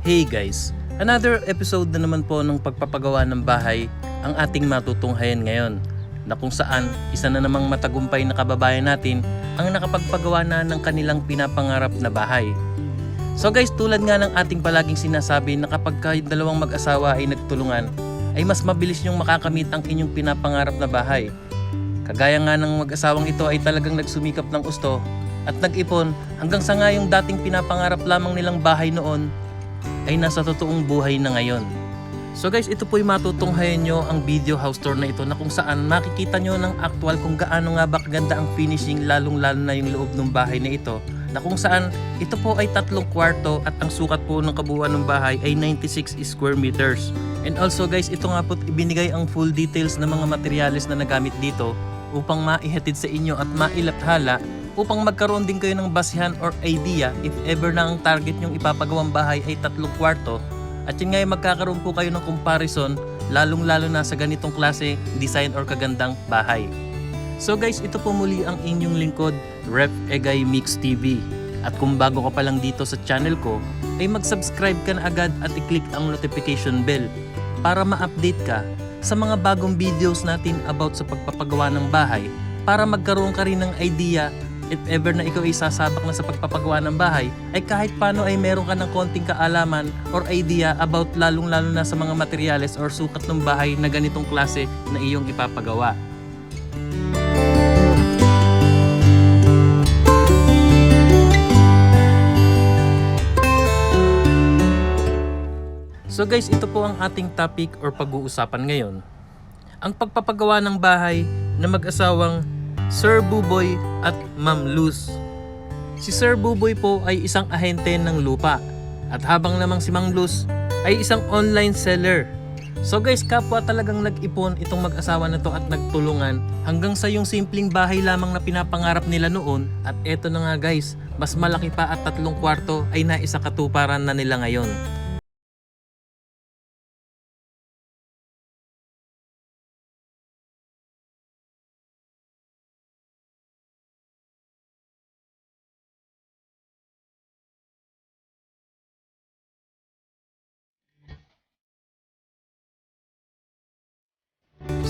Hey guys, another episode na naman po ng pagpapagawa ng bahay ang ating matutunghayan ngayon, na kung saan isa na namang matagumpay na kababayan natin ang nakapagpagawa na ng kanilang pinapangarap na bahay. So guys, tulad nga ng ating palaging sinasabi na kapag kayong dalawang mag-asawa ay nagtulungan, ay mas mabilis nyong makakamit ang inyong pinapangarap na bahay. Kagaya nga ng mag-asawang ito ay talagang nagsumikap ng gusto at nag-ipon hanggang sa nga yung dating pinapangarap lamang nilang bahay noon ay nasa totoong buhay na ngayon. So guys, ito po'y matutunghayan nyo ang video house tour na ito, na kung saan makikita nyo ng actual kung gaano nga ba kaganda ang finishing, lalong lalo na yung loob ng bahay na ito, na kung saan ito po ay 3 kwarto at ang sukat po ng kabuuan ng bahay ay 96 square meters. And also guys, ito nga po ibinigay ang full details ng mga materyales na nagamit dito upang maihatid sa inyo at mailathala, upang magkaroon din kayo ng basihan or idea if ever na ang target nyong ipapagawang bahay ay 3 kwarto. At yun nga, magkakaroon po kayo ng comparison, lalong lalo na sa ganitong klase, design or kagandang bahay. So guys, ito po muli ang inyong lingkod, Rep Egay Mix TV. At kung bago ka pa lang dito sa channel ko, ay mag-subscribe ka na agad at i-click ang notification bell para ma-update ka sa mga bagong videos natin about sa pagpapagawa ng bahay, para magkaroon ka rin ng idea if ever na ikaw ay sasabak na sa pagpapagawa ng bahay, ay kahit paano ay meron ka ng konting kaalaman or idea about lalong lalo na sa mga materyales or sukat ng bahay na ganitong klase na iyong ipapagawa. So guys, ito po ang ating topic or pag-uusapan ngayon. Ang pagpapagawa ng bahay na mag-asawang Sir Buboy at Ma'am Luz. Si Sir Buboy po ay isang ahente ng lupa, at habang namang si Ma'am Luz ay isang online seller. So guys, kapwa talagang nag-ipon itong mag-asawa na to at nagtulungan hanggang sa yung simpleng bahay lamang na pinapangarap nila noon, at eto na nga guys, mas malaki pa at 3 kwarto ay naisakatuparan na nila ngayon.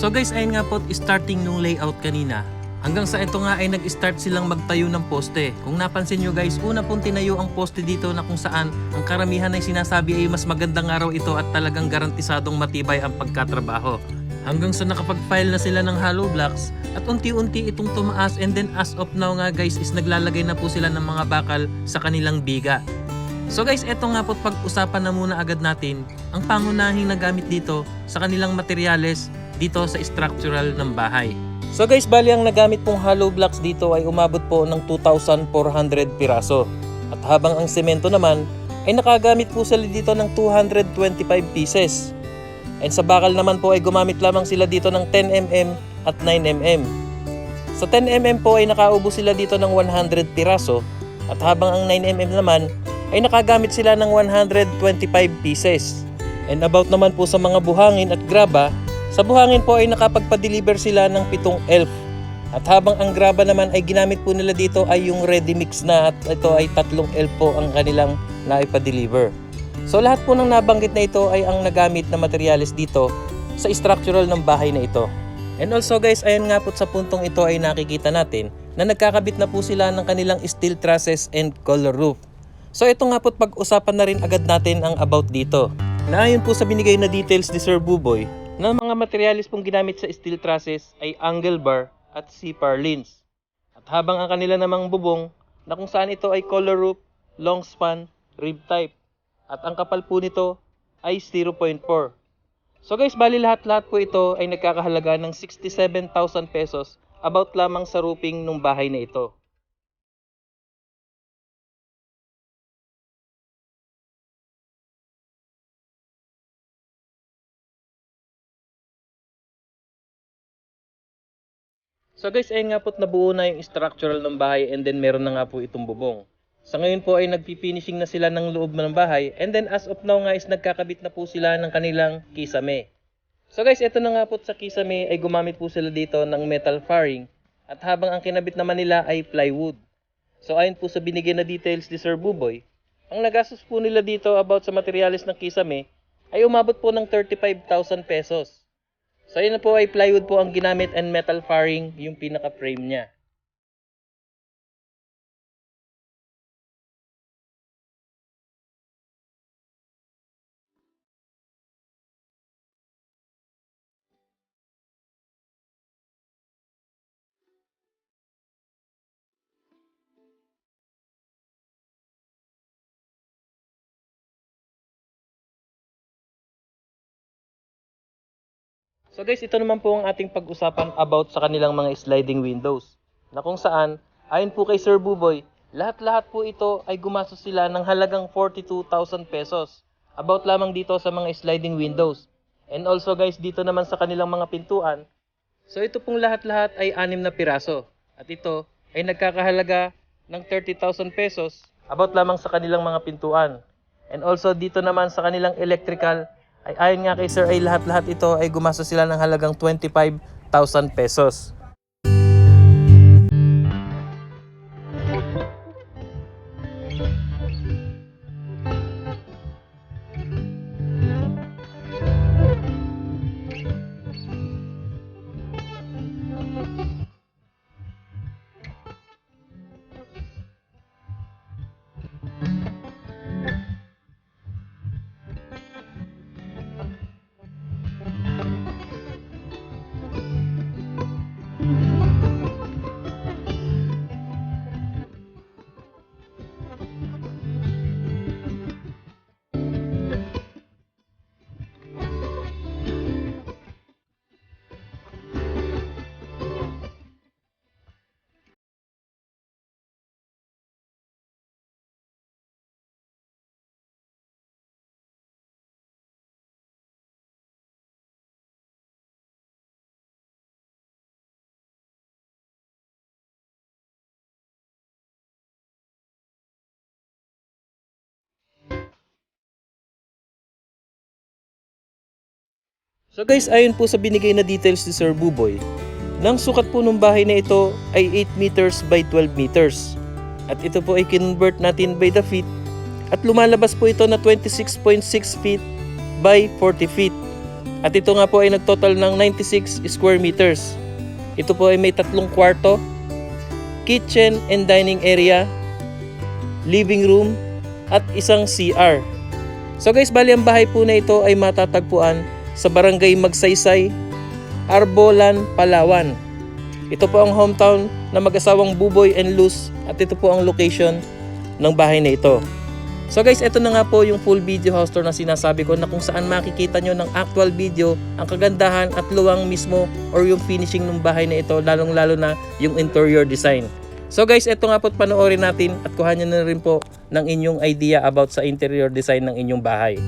So guys, ayun nga po, starting nung layout kanina, hanggang sa ito nga ay nag-start silang magtayo ng poste. Kung napansin nyo guys, una pong tinayo ang poste dito, na kung saan ang karamihan ay sinasabi ay mas magandang araw ito at talagang garantisadong matibay ang pagkatrabaho. Hanggang sa nakapag-file na sila ng hollow blocks at unti-unti itong tumaas, and then as of now nga guys is naglalagay na po sila ng mga bakal sa kanilang biga. So guys, eto nga po, pag-usapan na muna agad natin ang pangunahing nagamit dito sa kanilang materyales dito sa structural ng bahay. So guys, bali ang nagamit pong hollow blocks dito ay umabot po ng 2,400 piraso. At habang ang semento naman ay nakagamit po sila dito ng 225 pieces. And sa bakal naman po ay gumamit lamang sila dito ng 10mm at 9mm. Sa 10mm po ay nakaubos sila dito ng 100 piraso, at habang ang 9mm naman ay nakagamit sila ng 125 pieces. And about naman po sa mga buhangin at graba, sa buhangin po ay nakapagpa-deliver sila ng 7 elf. At habang ang graba naman ay ginamit po nila dito ay yung ready mix na, at ito ay 3 elf po ang kanilang naipa-deliver. So lahat po ng nabanggit na ito ay ang nagamit na materyales dito sa structural ng bahay na ito. And also guys, ayan nga po, sa puntong ito ay nakikita natin na nagkakabit na po sila ng kanilang steel trusses and color roof. So ito nga po, pag-usapan na rin agad natin ang about dito. Na ayon po sa binigay na details ni Sir Buboy, na mga materyales pong ginamit sa steel trusses ay angle bar at C-par lins. At habang ang kanila namang bubong, na kung saan ito ay color roof, long span, rib type. At ang kapal po nito ay 0.4. So guys, bali lahat-lahat po ito ay nagkakahalaga ng 67,000 pesos, about lamang sa roofing ng bahay na ito. So guys, ayun nga po't nabuo na yung structural ng bahay, and then meron na nga po itong bubong. Sa ngayon po ay nagpi-finishing na sila ng loob ng bahay, and then as of now nga is nagkakabit na po sila ng kanilang kisame. So guys, ito na nga po, sa kisame ay gumamit po sila dito ng metal faring, at habang ang kinabit naman nila ay plywood. So ayon po sa binigyan na details ni Sir Buboy, Ang nagastos po nila dito about sa materyales ng kisame ay umabot po ng 35,000 pesos. So yun na po ay plywood po ang ginamit and metal fairing yung pinaka-frame niya. So guys, ito naman po ang ating pag-usapan about sa kanilang mga sliding windows. Na kung saan, ayon po kay Sir Buboy, lahat-lahat po ito ay gumastos sila ng halagang 42,000 pesos. About lamang dito sa mga sliding windows. And also guys, dito naman sa kanilang mga pintuan, so ito pong lahat-lahat ay 6 na piraso. At ito ay nagkakahalaga ng 30,000 pesos about lamang sa kanilang mga pintuan. And also dito naman sa kanilang electrical ay ayon nga kay sir ay lahat-lahat ito ay gumastos sila ng halagang 25,000 pesos. So guys, ayon po sa binigay na details ni Sir Buboy, nang sukat po ng bahay na ito ay 8 meters by 12 meters. At ito po ay kinonvert natin by the feet at lumalabas po ito na 26.6 feet by 40 feet. At ito nga po ay nagtotal ng 96 square meters. Ito po ay may 3 kwarto, kitchen and dining area, living room, at isang CR. So guys, bali ang bahay po na ito ay matatagpuan sa Barangay Magsaysay, Arbolan, Palawan. Ito po ang hometown na mag-asawang Buboy and Luz at ito po ang location ng bahay na ito. So guys, ito na nga po yung full video house tour na sinasabi ko na kung saan makikita nyo ng actual video ang kagandahan at luwang mismo or yung finishing ng bahay na ito, lalong-lalo na yung interior design. So guys, ito nga po panoorin natin at kuha nyo na rin po ng inyong idea about sa interior design ng inyong bahay.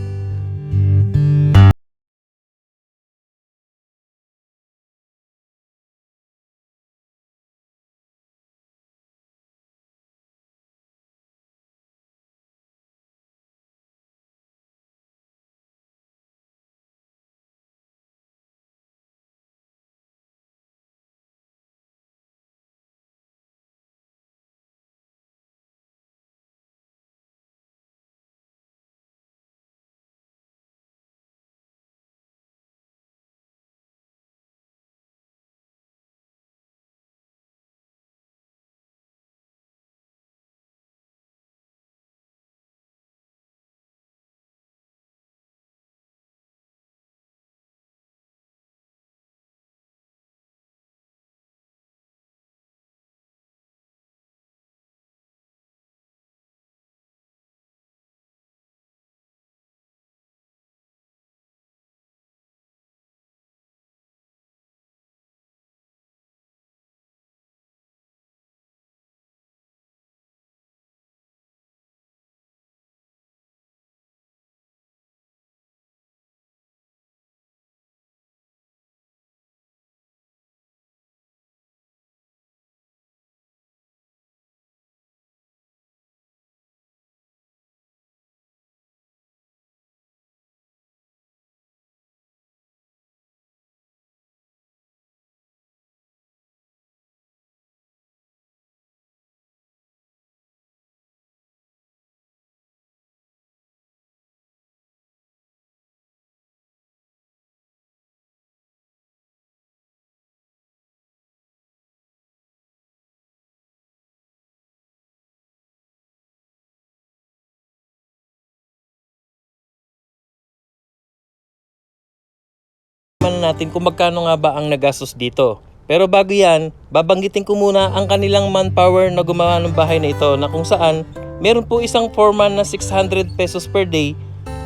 natin kung magkano nga ba ang nagastos dito. Pero bago yan, babanggitin ko muna ang kanilang manpower na gumawa ng bahay na ito na kung saan meron po isang foreman na 600 pesos per day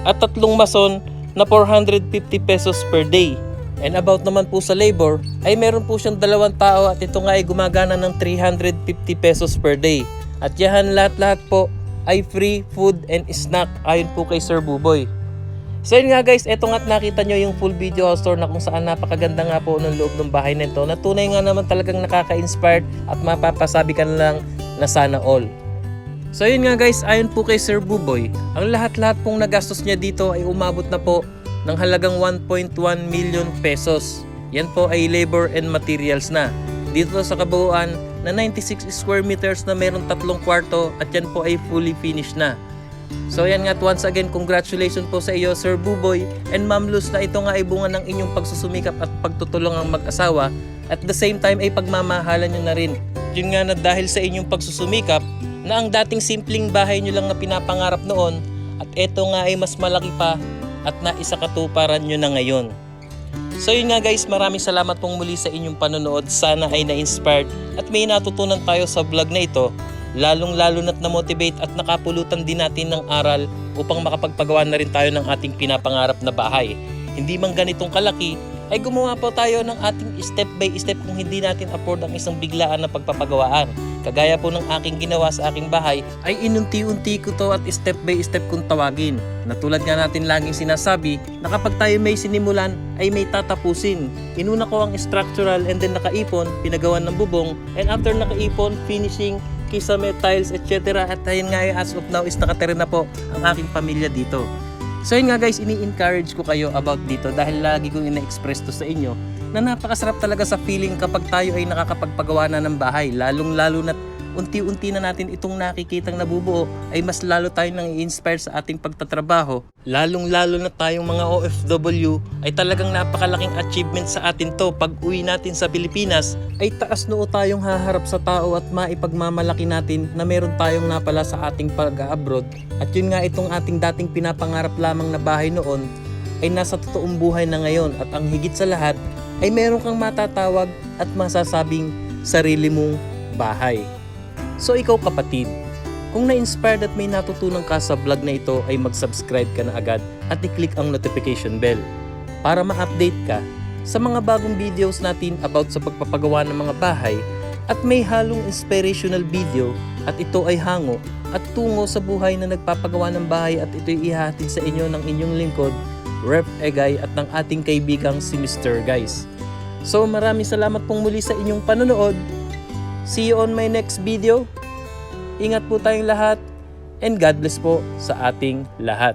at 3 mason na 450 pesos per day. And about naman po sa labor, ay meron po siyang 2 tao at ito nga ay gumagana ng 350 pesos per day. At yahan lahat-lahat po ay free food and snack ayon po kay Sir Buboy. So yun nga guys, eto nga't nakita nyo yung full video house tour na kung saan napakaganda nga po ng loob ng bahay nito na tunay nga naman talagang nakaka-inspired at mapapasabi ka na lang na sana all. So yun nga guys, ayon po kay Sir Buboy, ang lahat-lahat pong nagastos niya dito ay umabot na po ng halagang 1.1 million pesos. Yan po ay labor and materials na. Dito sa kabuuan na 96 square meters na meron 3 kwarto at yan po ay fully finished na. So yan nga, once again, congratulations po sa iyo Sir Buboy and Ma'am Luz na ito nga ay bunga ng inyong pagsusumikap at pagtutulong ang mag-asawa. At the same time ay pagmamahalan nyo na rin. Yun nga na dahil sa inyong pagsusumikap na ang dating simpleng bahay nyo lang na pinapangarap noon at eto nga ay mas malaki pa at naisakatuparan nyo na ngayon. So yun nga guys, maraming salamat pong muli sa inyong panonood. Sana ay na-inspired at may natutunan tayo sa vlog na ito. Lalong-lalo na't na-motivate at nakapulutan din natin ng aral upang makapagpagawa na rin tayo ng ating pinapangarap na bahay. Hindi man ganitong kalaki, ay gumawa po tayo ng ating step by step kung hindi natin afford ang isang biglaan na pagpapagawaan. Kagaya po ng aking ginawa sa aking bahay, ay inunti-unti ko to at step by step kung tawagin. Na tulad nga natin laging sinasabi, na kapag tayo may sinimulan, ay may tatapusin. Inuna ko ang structural and then nakaipon, pinagawan ng bubong, and after nakaipon, finishing, kisame, tiles, etc. At ayun nga as of now is nakatira na po ang aking pamilya dito. So yun nga guys, ini-encourage ko kayo about dito dahil lagi kong ina-express to sa inyo na napakasarap talaga sa feeling kapag tayo ay nakakapagpagawa na ng bahay. Lalong-lalo na unti-unti na natin itong nakikitang nabubuo ay mas lalo tayong nang i-inspire sa ating pagtatrabaho. Lalong-lalo na tayong mga OFW ay talagang napakalaking achievement sa atin to. Pag uwi natin sa Pilipinas ay taas noo tayong haharap sa tao at maipagmamalaki natin na meron tayong napala sa ating pag-abroad. At yun nga itong ating dating pinapangarap lamang na bahay noon ay nasa totoong buhay na ngayon at ang higit sa lahat ay meron kang matatawag at masasabing sarili mong bahay. So ikaw kapatid, kung na-inspired at may natutunan ka sa vlog na ito ay mag-subscribe ka na agad at i-click ang notification bell para ma-update ka sa mga bagong videos natin about sa pagpapagawa ng mga bahay at may halong inspirational video at ito ay hango at tungo sa buhay na nagpapagawa ng bahay at ito'y ihahatid sa inyo ng inyong lingkod, Rep Egay at ng ating kaibigang si Mr. Guys. So maraming salamat pong muli sa inyong panonood. See you on my next video. Ingat po tayong lahat and God bless po sa ating lahat.